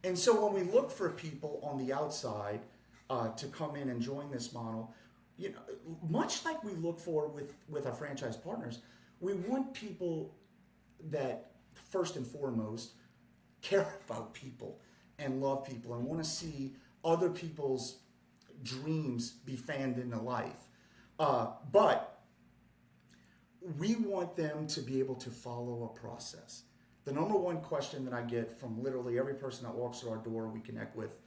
And so when we look for people on the outside to come in and join this model, much like we look for with our franchise partners, we want people that first and foremost care about people and love people and want to see other people's dreams be fanned into life. But we want them to be able to follow a process. The number one question that I get from literally every person that walks through our door we connect with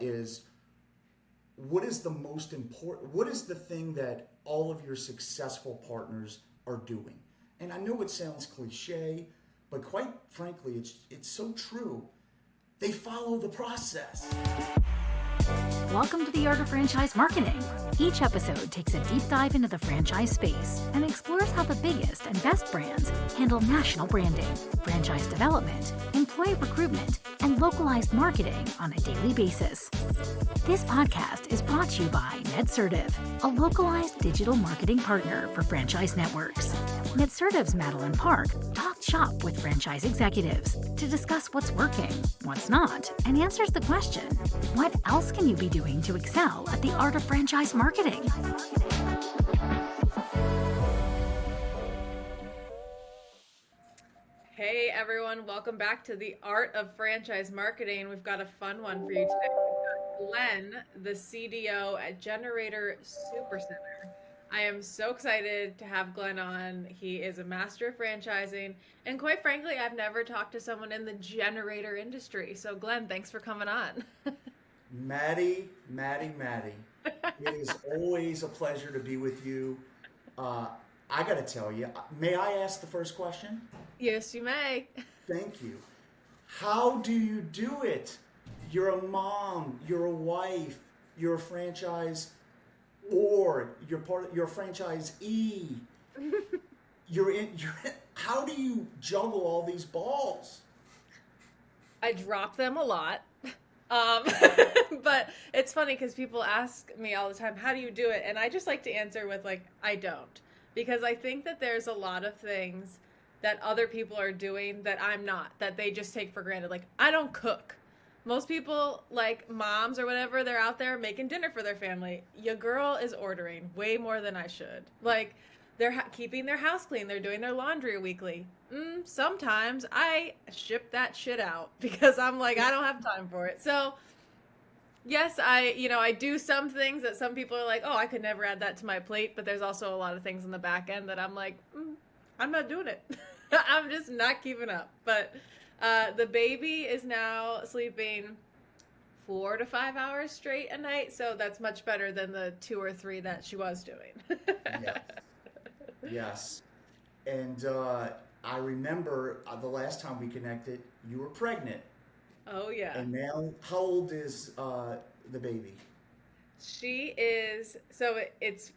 is, what is the most important, what is the thing that all of your successful partners are doing? And I know it sounds cliche, but quite frankly, it's so true. They follow the process. Welcome to the Art of Franchise Marketing. Each episode takes a deep dive into the franchise space and explores how the biggest and best brands handle national branding, franchise development, employee recruitment, and localized marketing on a daily basis. This podcast is brought to you by NetCertive, a localized digital marketing partner for franchise networks. NetCertive's Madeline Park talks shop with franchise executives to discuss what's working, what's not, and answers the question, what else can you be doing to excel at the art of franchise marketing? Hey everyone, welcome back to the Art of Franchise Marketing. We've got a fun one for you today. We've got Glenn, the CDO at Generator Supercenter. I am so excited to have Glenn on. He is a master of franchising, and quite frankly, I've never talked to someone in the generator industry. So Glenn, thanks for coming on. Maddie. It is always a pleasure to be with you. I got to tell you, may I ask the first question? Yes, you may. Thank you. How do you do it? You're a mom, you're a wife, you're a franchise, or you're a franchisee. How do you juggle all these balls? I drop them a lot. But it's funny because people ask me all the time, how do you do it? And I just like to answer with I don't. Because I think that there's a lot of things that other people are doing that I'm not, that they just take for granted. I don't cook. Most people, like moms or whatever, they're out there making dinner for their family. Your girl is ordering way more than I should. They're keeping their house clean. They're doing their laundry weekly. Sometimes I ship that shit out because I'm I don't have time for it. So yes, I do some things that some people are like, oh, I could never add that to my plate. But there's also a lot of things in the back end that I'm like, I'm not doing it. I'm just not keeping up. But the baby is now sleeping 4 to 5 hours straight a night. So that's much better than the 2 or 3 that she was doing. Yes. And I remember the last time we connected, you were pregnant. Oh, yeah. And now, how old is the baby? She is, it's,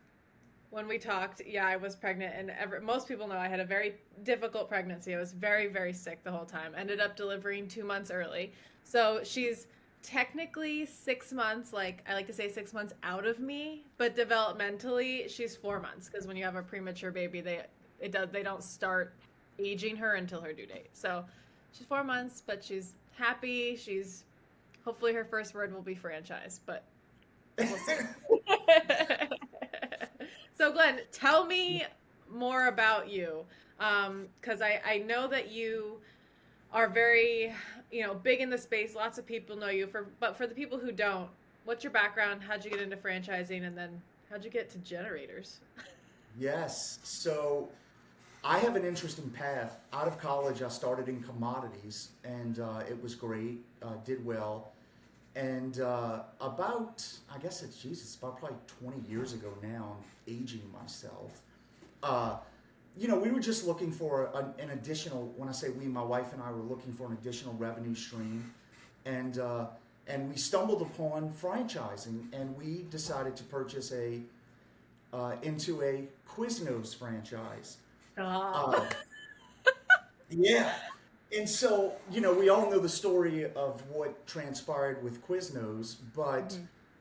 when we talked, yeah, I was pregnant, and most people know I had a very difficult pregnancy. I was very, very sick the whole time. Ended up delivering 2 months early. So she's technically 6 months, I like to say 6 months out of me, but developmentally she's 4 months, because when you have a premature baby, they don't start aging her until her due date. So she's 4 months, but she's happy. Hopefully her first word will be franchise, but we'll see. So Glenn, tell me more about you, because I know that you are very, big in the space. Lots of people know you, but for the people who don't, what's your background? How'd you get into franchising, and then how'd you get to generators? Yes. So I have an interesting path. Out of college, I started in commodities, and it was great. Did well. And about, I guess it's about probably 20 years ago now, I'm aging myself. We were just looking for an additional, when I say we, my wife and I were looking for an additional revenue stream. And we stumbled upon franchising, and we decided to purchase into a Quiznos franchise. Yeah. And so, we all know the story of what transpired with Quiznos, but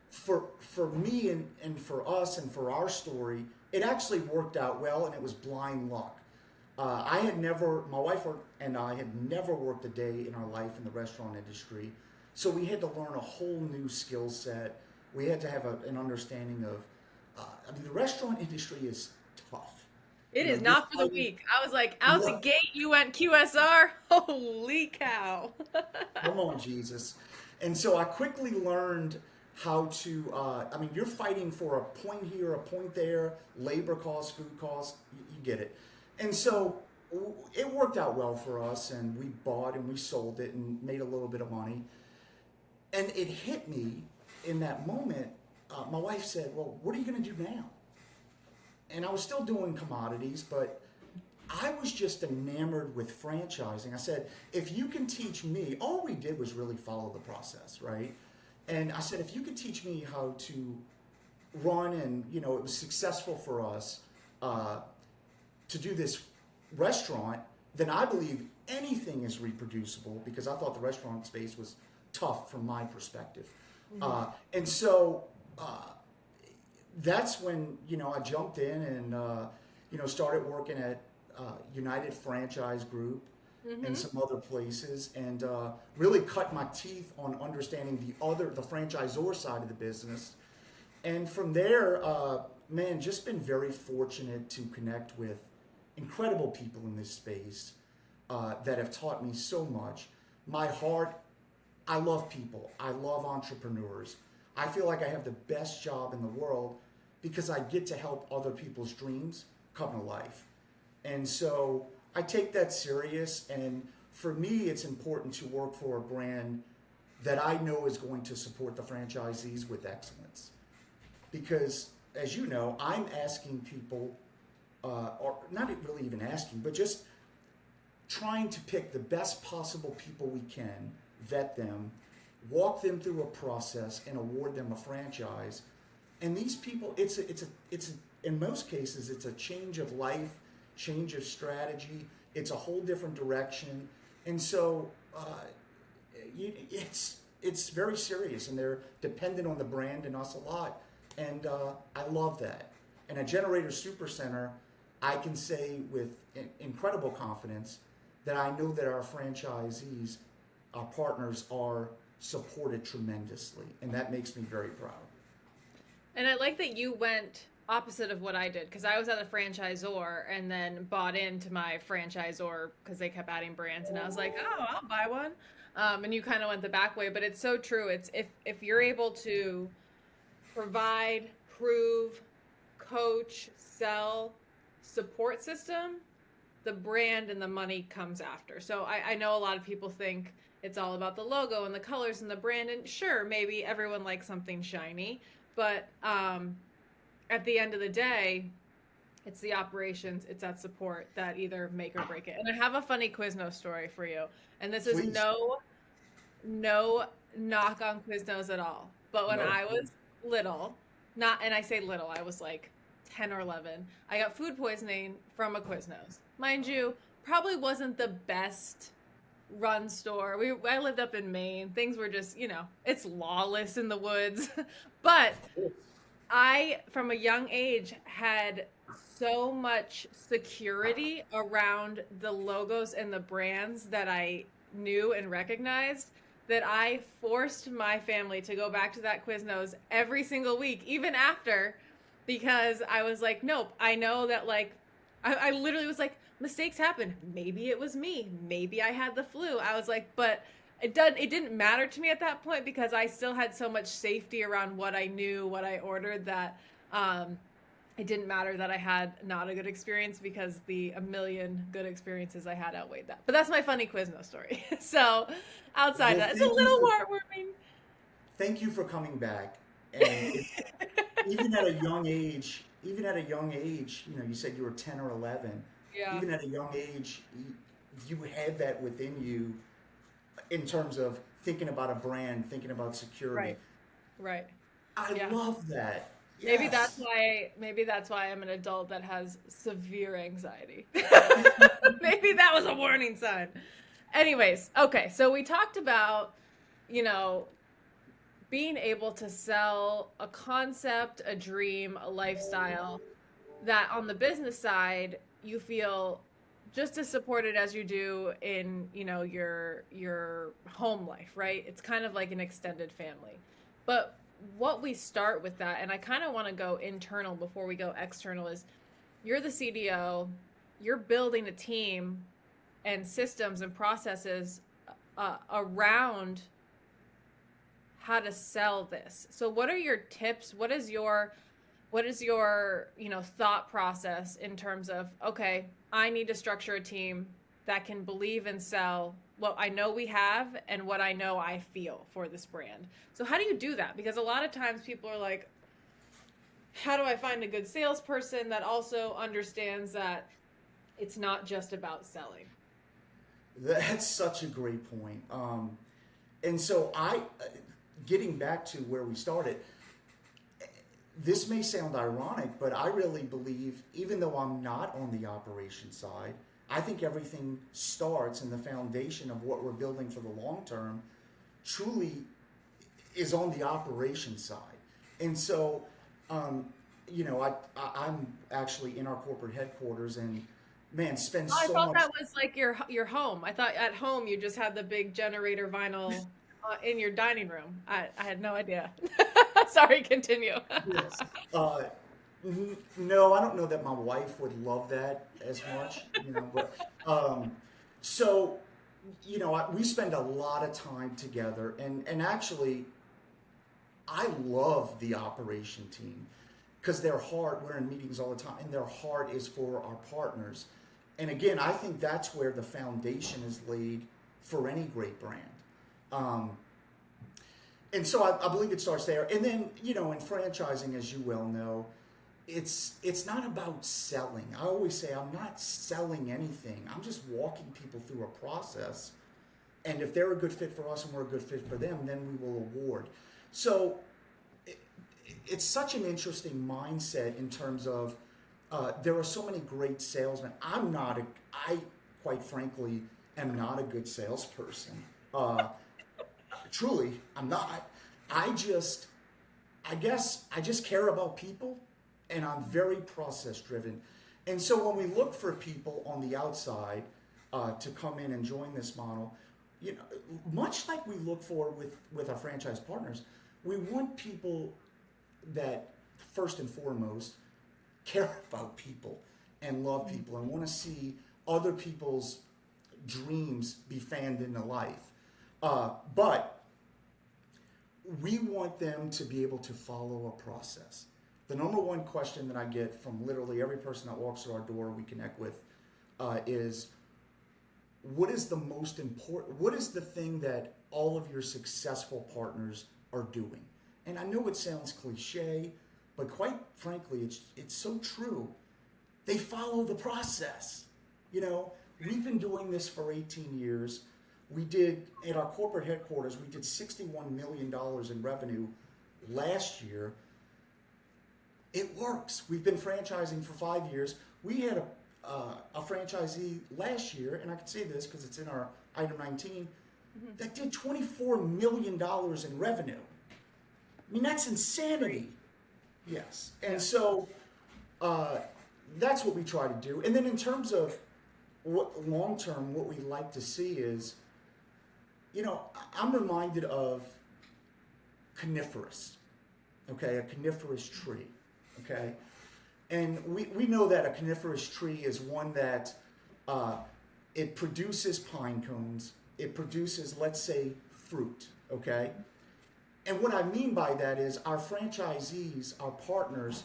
for me and for us and for our story, it actually worked out well, and it was blind luck. my wife and I had never worked a day in our life in the restaurant industry. So we had to learn a whole new skill set. We had to have an understanding of, the restaurant industry is tough. It You know, is you're not for the fighting. weak. I was like, out the gate, you went QSR. Holy cow. Come on, Jesus. And so I quickly learned how to, you're fighting for a point here, a point there, labor costs, food costs, you get it. And so it worked out well for us, and we bought and we sold it and made a little bit of money. And it hit me in that moment. My wife said, well, what are you going to do now? And I was still doing commodities, but I was just enamored with franchising. I said, if you can teach me, all we did was really follow the process, right? And I said, if you could teach me how to run, and it was successful for us to do this restaurant, then I believe anything is reproducible, because I thought the restaurant space was tough from my perspective. And so that's when, I jumped in and, started working at United Franchise Group and some other places, and really cut my teeth on understanding the franchisor side of the business. And from there, just been very fortunate to connect with incredible people in this space that have taught me so much. My heart, I love people. I love entrepreneurs. I feel like I have the best job in the world because I get to help other people's dreams come to life. And so I take that serious, and for me, it's important to work for a brand that I know is going to support the franchisees with excellence. Because, as you know, I'm asking people, or not really even asking, but just trying to pick the best possible people we can, vet them, walk them through a process, and award them a franchise. And these people, it's in most cases, it's a change of life, change of strategy. It's a whole different direction. And so it's very serious, and they're dependent on the brand and us a lot. And I love that. And at Generator Supercenter, I can say with incredible confidence that I know that our franchisees, our partners, are supported tremendously. And that makes me very proud. And I like that you went opposite of what I did, because I was at a franchisor and then bought into my franchisor because they kept adding brands, and I was like, oh, I'll buy one. And you kind of went the back way, but it's so true. It's if you're able to provide, prove, coach, sell, support system, the brand and the money comes after. So I know a lot of people think it's all about the logo and the colors and the brand, and sure, maybe everyone likes something shiny, but at the end of the day, it's the operations, it's that support that either make or break it. And I have a funny Quiznos story for you. And this is Please. no knock on Quiznos at all. But when I was little, and I say little, I was like 10 or 11, I got food poisoning from a Quiznos. Mind you, probably wasn't the best run store. I lived up in Maine. Things were just, it's lawless in the woods. But I, from a young age, had so much security around the logos and the brands that I knew and recognized that I forced my family to go back to that Quiznos every single week, even after, because I was like, nope, I know that, like, I literally was like, mistakes happen. Maybe it was me. Maybe I had the flu. I was like, but it didn't matter to me at that point, because I still had so much safety around what I knew, what I ordered, that it didn't matter that I had not a good experience, because the a million good experiences I had outweighed that. But that's my funny Quiznos story. So outside of that, it's a little heartwarming. Thank you for coming back. And even at a young age, you said you were 10 or 11. Yeah. Even at a young age, you had that within you in terms of thinking about a brand, thinking about security. Right. I love that. Maybe Yes. maybe that's why I'm an adult that has severe anxiety. Maybe that was a warning sign. Anyways, okay, so we talked about, being able to sell a concept, a dream, a lifestyle that on the business side you feel just as supported as you do in, your home life, right? It's kind of like an extended family. But what we start with that, and I kind of want to go internal before we go external, is you're the CDO, you're building a team and systems and processes around how to sell this. So what are your tips? What is your thought process in terms of, okay, I need to structure a team that can believe and sell what I know we have and what I know I feel for this brand. So how do you do that? Because a lot of times people are like, how do I find a good salesperson that also understands that it's not just about selling? That's such a great point. And so getting back to where we started, this may sound ironic, but I really believe, even though I'm not on the operation side, I think everything starts in the foundation of what we're building for the long term truly is on the operation side. And so, I'm actually in our corporate headquarters, and man, spend I so thought much. that was like your home. I thought at home you just had the big generator vinyl in your dining room. I had no idea. Sorry, continue. Yes. No, I don't know that my wife would love that as much, but so, we spend a lot of time together, and actually, I love the operation team because their heart, we're in meetings all the time, and their heart is for our partners. And again, I think that's where the foundation is laid for any great brand. Um, and so I believe it starts there. And then, in franchising, as you well know, it's not about selling. I always say I'm not selling anything. I'm just walking people through a process. And if they're a good fit for us and we're a good fit for them, then we will award. So it's such an interesting mindset in terms of there are so many great salesmen. I quite frankly am not a good salesperson. Truly, I'm not. I guess I just care about people, and I'm very process driven. And so when we look for people on the outside to come in and join this model, much like we look for with our franchise partners, we want people that first and foremost care about people and love people and want to see other people's dreams be fanned into life. But we want them to be able to follow a process. The number one question that I get from literally every person that walks through our door we connect with is, what is the most important, what is the thing that all of your successful partners are doing? And I know it sounds cliche, but quite frankly, it's so true. They follow the process. We've been doing this for 18 years. We did, at our corporate headquarters, we did $61 million in revenue last year. It works. We've been franchising for 5 years. We had a franchisee last year, and I can say this because it's in our item 19, that did $24 million in revenue. I mean, that's insanity. Yes. And so that's what we try to do. And then in terms of what long term, what we like to see is, I'm reminded of coniferous, okay, a coniferous tree, okay? And we know that a coniferous tree is one that it produces pine cones, it produces, let's say, fruit, okay? And what I mean by that is our franchisees, our partners,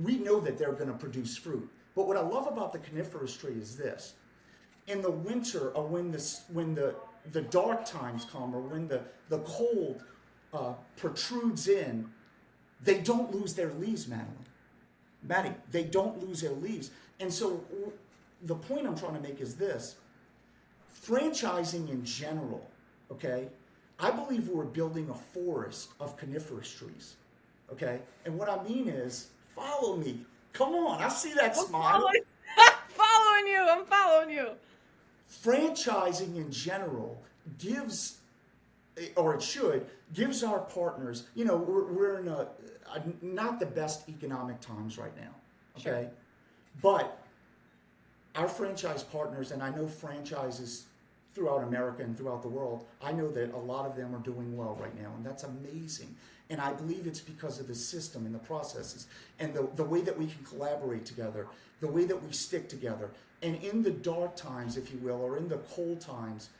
we know that they're going to produce fruit. But what I love about the coniferous tree is this. In the winter, or when the dark times come, or when the cold protrudes in, they don't lose their leaves, Maddie, they don't lose their leaves. And so the point I'm trying to make is this. Franchising in general, okay, I believe we're building a forest of coniferous trees, okay? And what I mean is, follow me. Come on, I see that smile. I'm following you. Franchising in general gives, or it should, gives our partners, we're in not the best economic times right now, okay? Sure. But our franchise partners, and I know franchises throughout America and throughout the world, I know that a lot of them are doing well right now, and that's amazing. And I believe it's because of the system and the processes and the way that we can collaborate together, the way that we stick together. And in the dark times, if you will, or in the cold times,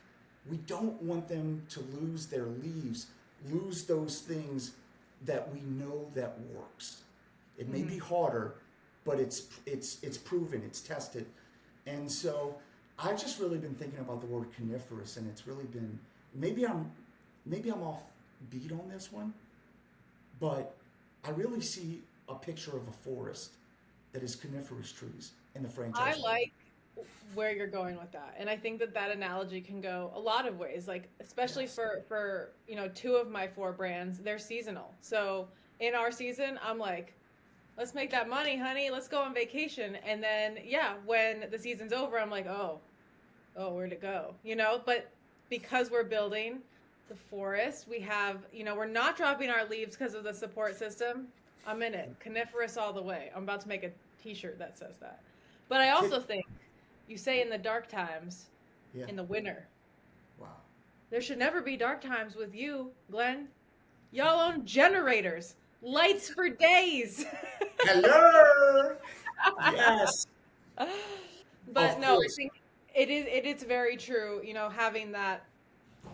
we don't want them to lose their leaves, lose those things that we know that works. It may be harder, but it's proven, it's tested. And so I've just really been thinking about the word coniferous, and it's really been, maybe I'm off beat on this one, but I really see a picture of a forest that is coniferous trees in the I franchise. like where you're going with that, and I think that that analogy can go a lot of ways. Like especially Yes. for two of my four brands, they're seasonal. So in our season, I'm like, let's make that money, honey. Let's go on vacation. And then yeah, when the season's over, I'm like, oh, where'd it go? But because we're building the forest, we have, we're not dropping our leaves because of the support system. I'm in it. Coniferous all the way. I'm about to make a t-shirt that says that. But I also think you say in the dark times, Yeah. in the winter, Wow. there should never be dark times with you, Glenn. Y'all own generators, lights for days. Hello. Yes. But Of no, I course. think it is very true, having that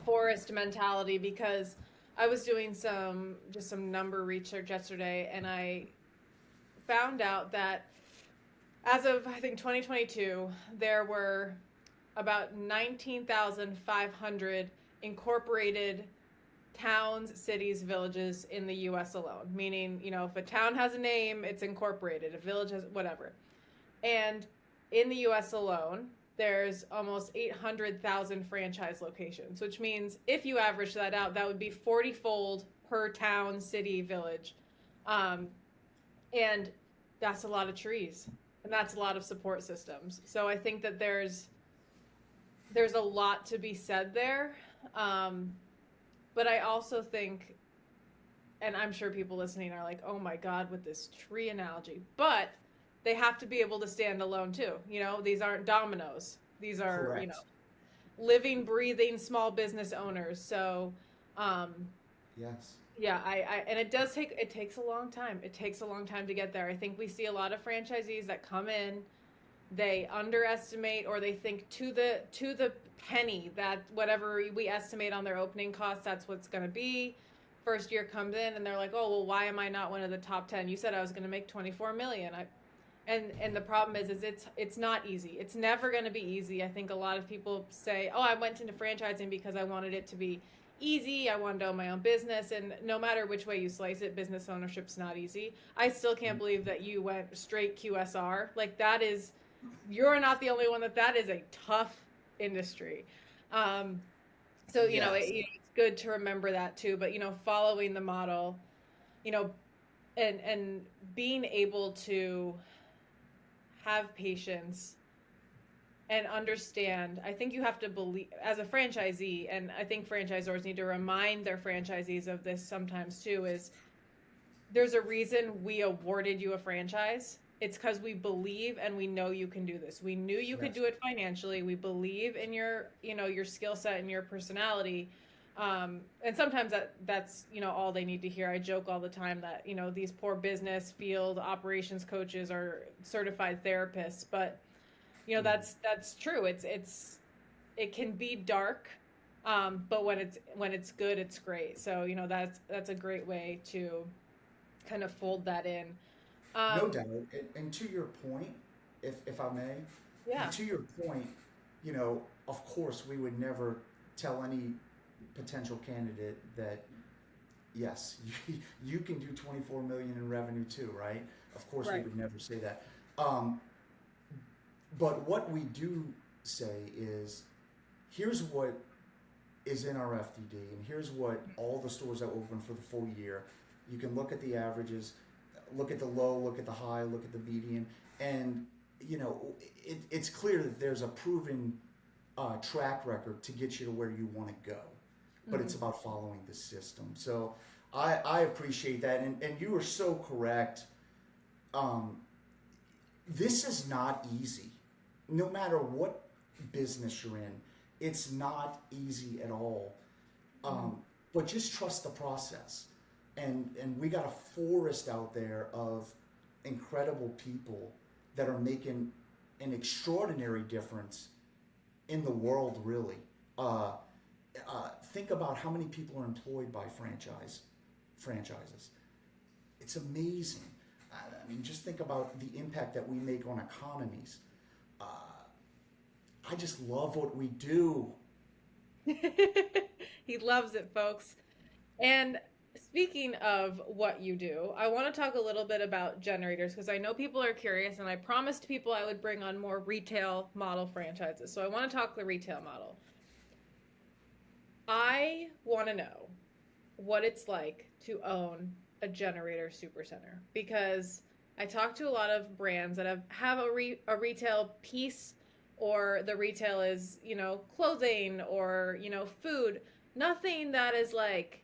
forest mentality, because I was doing some number research yesterday, and I found out that as of I think 2022, there were about 19,500 incorporated towns, cities, villages in the US alone. Meaning, if a town has a name, it's incorporated, a village has whatever. And in the US alone, there's almost 800,000 franchise locations, which means if you average that out, that would be 40-fold per town, city, village. And that's a lot of trees, and that's a lot of support systems. So I think that there's a lot to be said there. But I also think, and I'm sure people listening are like, oh my God, with this tree analogy, but they have to be able to stand alone too. These aren't dominoes. These are, Correct. living, breathing small business owners. So, Yes. yeah, and it takes a long time. It takes a long time to get there. I think we see a lot of franchisees that come in, they underestimate, or they think to the penny that whatever we estimate on their opening costs, that's what's going to be. First year comes in and they're like, oh well, why am I not one of the top 10? You said I was going to make 24 million. And the problem is it's not easy. It's never going to be easy. I think a lot of people say, oh, I went into franchising because I wanted it to be easy. I wanted to own my own business. And no matter which way you slice it, business ownership's not easy. I still can't believe that you went straight QSR. Like you're not the only one that is a tough industry. So, Yes. it's good to remember that too. But, following the model, you know, and being able to have patience and understand. I think you have to believe as a franchisee, and I think franchisors need to remind their franchisees of this sometimes too, is there's a reason we awarded you a franchise. It's because we believe and we know you can do this. We knew you could Yes. do it financially. We believe in your skill set and your personality. And sometimes that's all they need to hear. I joke all the time that these poor business field operations coaches are certified therapists, but that's true. It can be dark, but when it's good, it's great. So that's a great way to kind of fold that in. No Um, doubt. And to your point, if I may, yeah, and to your point, of course, we would never tell any potential candidate that, yes, you can do 24 million in revenue too, right? Of course, we right. would never say that. Um, but what we do say is, here's what is in our FDD, and here's what all the stores that open for the full year. You can look at the averages, look at the low, look at the high, look at the median, and it's clear that there's a proven track record to get you to where you want to go. But it's Mhm. about following the system. So I appreciate that, and you are so correct. Um, this is not easy. no matter what business you're in, it's not easy at all. But just trust the process. And we got a forest out there of incredible people that are making an extraordinary difference in the world, really. Think about how many people are employed by franchises. It's amazing. I mean, just think about the impact that we make on economies. I just love what we do. He loves it, folks. And speaking of what you do, I want to talk a little bit about generators because I know people are curious, and I promised people I would bring on more retail model franchises. So I want to talk the retail model. I want to know what it's like to own a Generator Supercenter because I talk to a lot of brands that have a retail piece, or the retail is, clothing or, food. Nothing that is like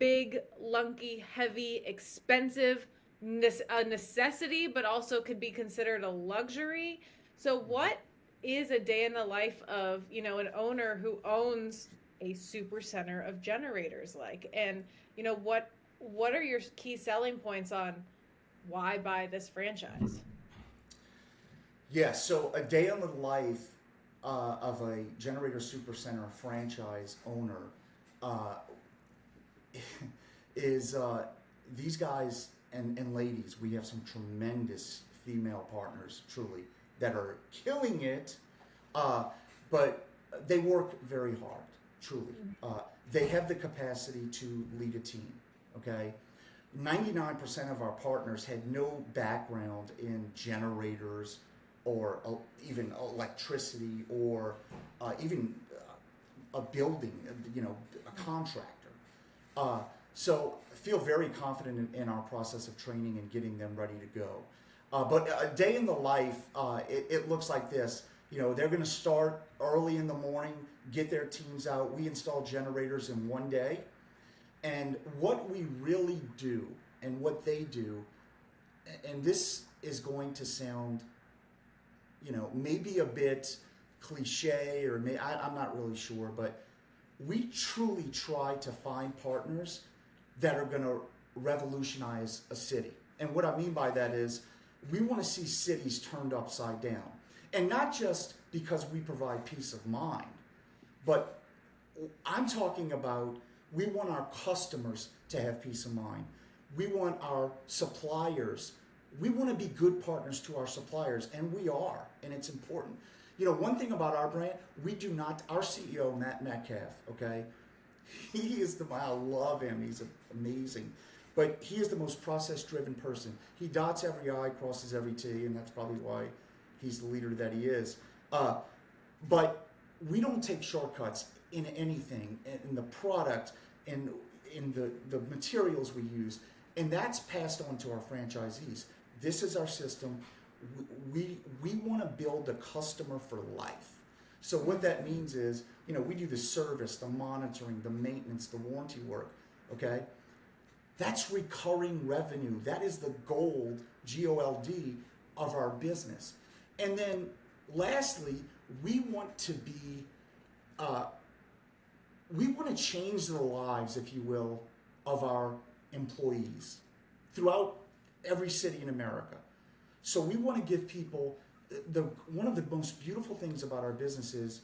big, lunky, heavy, expensive, a necessity, but also could be considered a luxury. So what is a day in the life of, an owner who owns a super center of generators like? And, what are your key selling points on why buy this franchise? Yeah, so a day in the life of a Generator Supercenter franchise owner is these guys and ladies. We have some tremendous female partners, truly, that are killing it, but they work very hard, truly. They have the capacity to lead a team, okay? 99% of our partners had no background in generators or even electricity or even a building, a contractor. So I feel very confident in our process of training and getting them ready to go. But a day in the life, it looks like this. They're going to start early in the morning, get their teams out. We install generators in one day. And what we really do and what they do, and this is going to sound, maybe a bit cliche, or I'm not really sure, but we truly try to find partners that are going to revolutionize a city. And what I mean by that is we want to see cities turned upside down. And not just because we provide peace of mind, but I'm talking about we want our customers to have peace of mind. We want our suppliers. We want to be good partners to our suppliers, and we are, and it's important. One thing about our brand, our CEO, Matt Metcalf, okay, I love him, he's amazing, but he is the most process-driven person. He dots every I, crosses every T, and that's probably why he's the leader that he is. But we don't take shortcuts in anything, in the product, in the materials we use, and that's passed on to our franchisees. This is our system. We want to build a customer for life. So what that means is, we do the service, the monitoring, the maintenance, the warranty work, okay? That's recurring revenue. That is the gold, G-O-L-D, of our business. And then lastly, we want to change the lives, if you will, of our employees throughout every city in America. So we want to give people, one of the most beautiful things about our business is,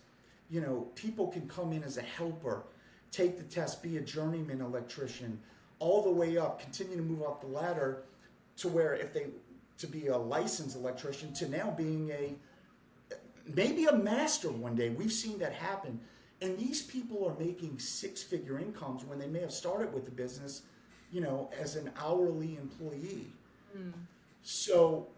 people can come in as a helper, take the test, be a journeyman electrician, all the way up, continue to move up the ladder to where to be a licensed electrician, to now being maybe a master one day. We've seen that happen. And these people are making six-figure incomes when they may have started with the business, as an hourly employee. So,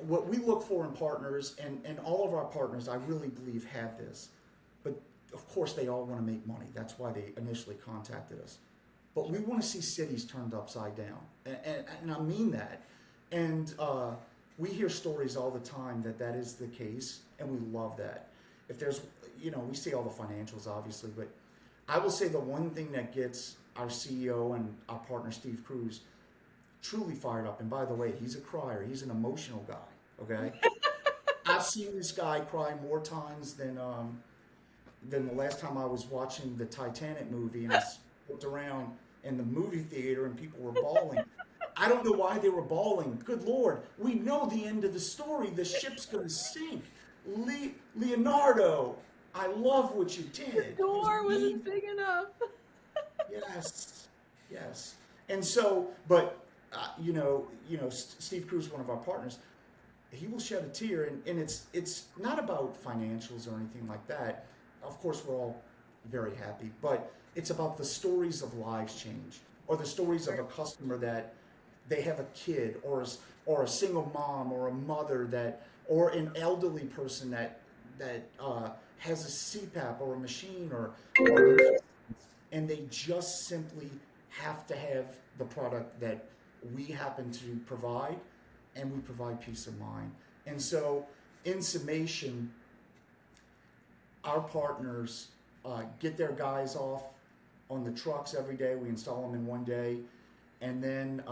what we look for in partners, and all of our partners, I really believe, have this. But, of course, they all want to make money. That's why they initially contacted us. But we want to see cities turned upside down. And I mean that. And we hear stories all the time that is the case, and we love that. If there's, we see all the financials, obviously, but I will say the one thing that gets our CEO and our partner, Steve Cruz, truly fired up, and by the way, he's a crier. He's an emotional guy, okay? I've seen this guy cry more times than the last time I was watching the Titanic movie, and I looked around in the movie theater and people were bawling. I don't know why they were bawling. Good Lord, we know the end of the story. The ship's going to sink. Leonardo, I love what you did. It was Door wasn't amazing. big enough. Yes, yes. And so, but Steve Cruz, one of our partners, he will shed a tear, and it's not about financials or anything like that. Of course, we're all very happy, but it's about the stories of lives change, or the stories of a customer that they have a kid, or a single mom, or a mother or an elderly person that has a CPAP or a machine, or and they just simply have to have the product that we happen to provide, and we provide peace of mind. And so, in summation, our partners get their guys off on the trucks every day. We install them in one day. And then,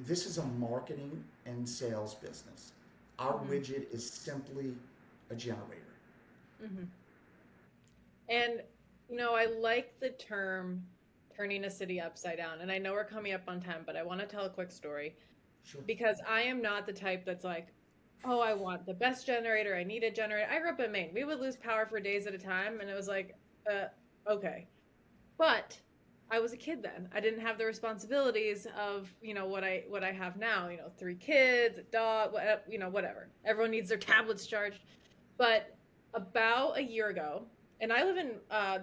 this is a marketing and sales business. Our widget is simply a generator. Mm-hmm. And, I like the term turning a city upside down. And I know we're coming up on time, but I want to tell a quick story Sure. because I am not the type that's like, oh, I want the best generator. I need a generator. I grew up in Maine. We would lose power for days at a time. And it was like, okay. But I was a kid then. I didn't have the responsibilities of, what I have now, 3 kids, a dog, whatever. Everyone needs their tablets charged. But about a year ago, and I live in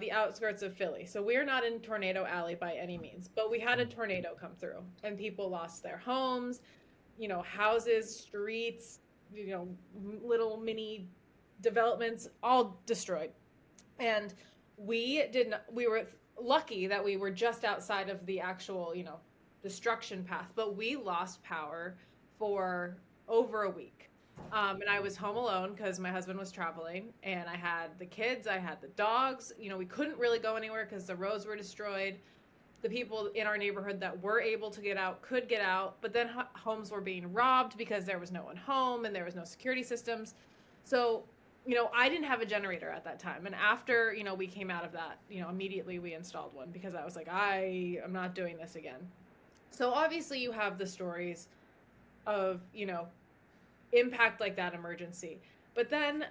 the outskirts of Philly, so we're not in Tornado Alley by any means, but we had a tornado come through and people lost their homes, houses, streets, little mini developments all destroyed. And we were lucky that we were just outside of the actual, destruction path, but we lost power for over a week. And I was home alone because my husband was traveling, and I had the kids, I had the dogs. We couldn't really go anywhere because the roads were destroyed. The people in our neighborhood that were able to get out could get out, but then homes were being robbed because there was no one home and there was no security systems. So, I didn't have a generator at that time. And after, we came out of that, immediately we installed one because I was like, I am not doing this again. So obviously you have the stories of, impact like that emergency. But then,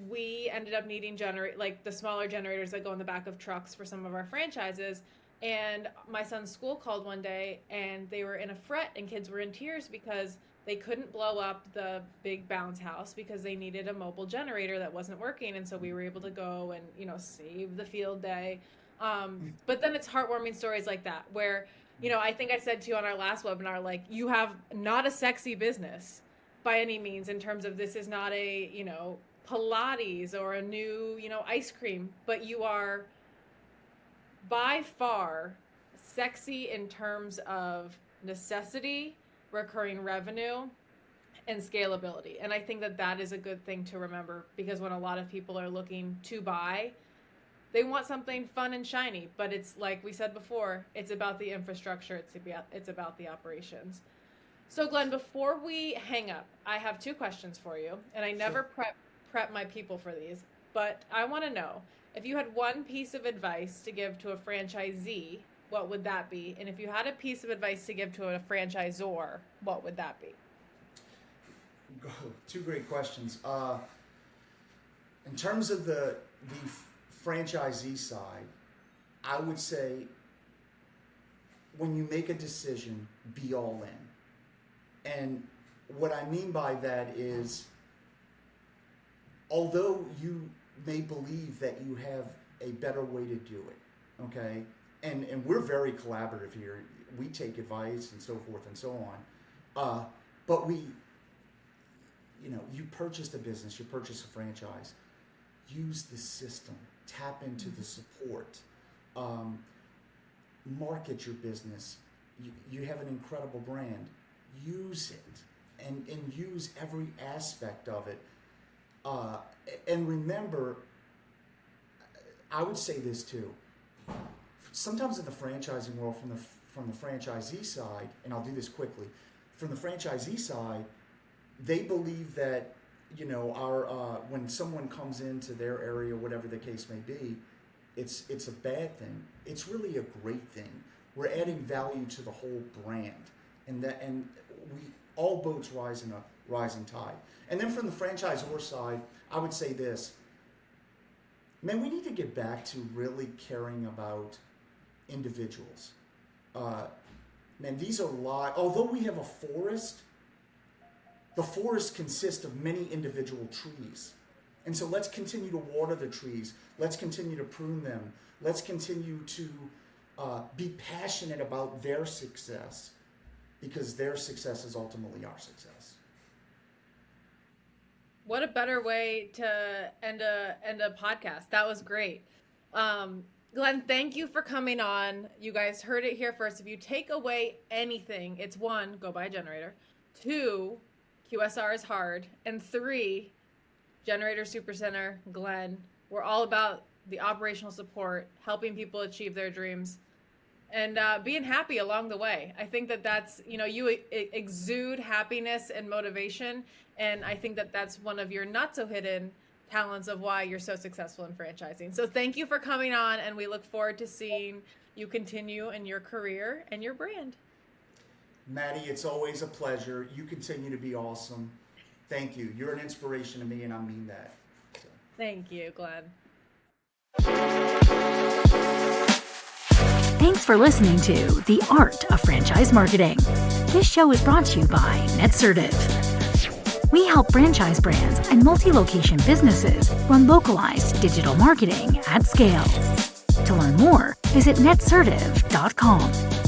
we ended up needing like the smaller generators that go in the back of trucks for some of our franchises. And my son's school called one day and they were in a fret and kids were in tears because they couldn't blow up the big bounce house because they needed a mobile generator that wasn't working. And so we were able to go and, save the field day. But then it's heartwarming stories like that where, I think I said to you on our last webinar, like, you have not a sexy business by any means in terms of this is not a, Pilates or a new, ice cream, but you are by far sexy in terms of necessity, recurring revenue, and scalability. And I think that that is a good thing to remember because when a lot of people are looking to buy, they want something fun and shiny, but it's like we said before, it's about the infrastructure, it's about the operations. So Glenn, before we hang up, I have 2 questions for you, and I never prep my people for these, but I want to know if you had one piece of advice to give to a franchisee, what would that be? And if you had a piece of advice to give to a franchisor, what would that be? 2 great questions. In terms of the franchisee side, I would say when you make a decision, be all in. And what I mean by that is, although you may believe that you have a better way to do it, okay? And we're very collaborative here. We take advice and so forth and so on. But you purchased a business, you purchased a franchise. Use the system, tap into the support, market your business. You have an incredible brand. Use it and use every aspect of it. And remember, I would say this too. Sometimes in the franchising world, from the franchisee side, and I'll do this quickly, from the franchisee side, they believe that, our when someone comes into their area, whatever the case may be, it's a bad thing. It's really a great thing. We're adding value to the whole brand, and we all boats rise in a rising tide. And then from the franchisor side, I would say this: man, we need to get back to really caring about individuals. Man, these are although we have a forest, the forest consists of many individual trees. And so let's continue to water the trees. Let's continue to prune them. Let's continue to be passionate about their success, because their success is ultimately our success. What a better way to end a podcast. That was great. Glenn, thank you for coming on. You guys heard it here first. If you take away anything, it's 1, go buy a generator. 2, QSR is hard. And 3, Generator Supercenter, Glenn. We're all about the operational support, helping people achieve their dreams, and being happy along the way. I think that's, you exude happiness and motivation. And I think that's one of your not so hidden talents of why you're so successful in franchising. So thank you for coming on, and we look forward to seeing you continue in your career and your brand. Maddie, it's always a pleasure. You continue to be awesome. Thank you. You're an inspiration to me, and I mean that. So. Thank you, Glenn. Thanks for listening to The Art of Franchise Marketing. This show is brought to you by NetCertive. We help franchise brands and multi-location businesses run localized digital marketing at scale. To learn more, visit netcertive.com.